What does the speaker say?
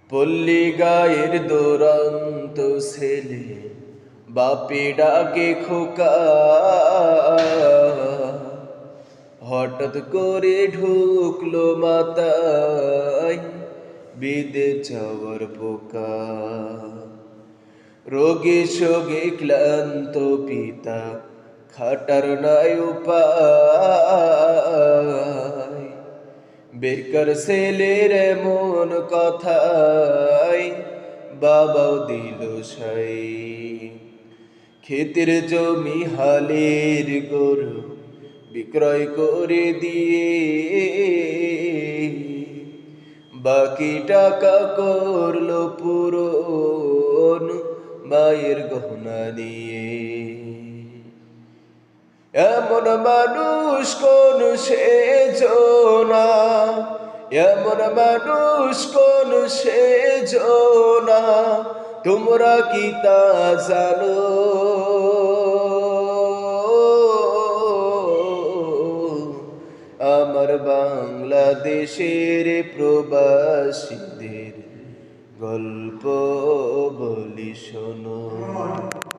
পল্লী গায়ের দুরন্ত ছেলে বাপে ডাকে খোকা, হঠাৎ করে ঢুকলো মাথায় বিদে যাওয়ার পোকা। রোগে শোগে ক্লান্ত পিতা খাটার নাই উপায়, বেকার ছেলের এমন কথায় বাবাও দিল সাই। ক্ষেতের জমি হালের গরু বিক্রয় করে দিয়ে বাকি টাকা করলো পূরণ মায়ের গহনা নিয়ে। এমন মানুষ কোন সেজনা, এমন মানুষ কোন সেজনা, তোমরা কি তা জানো? আমার বাংলাদেশের প্রবাসীদের গল্প বলি শোনো।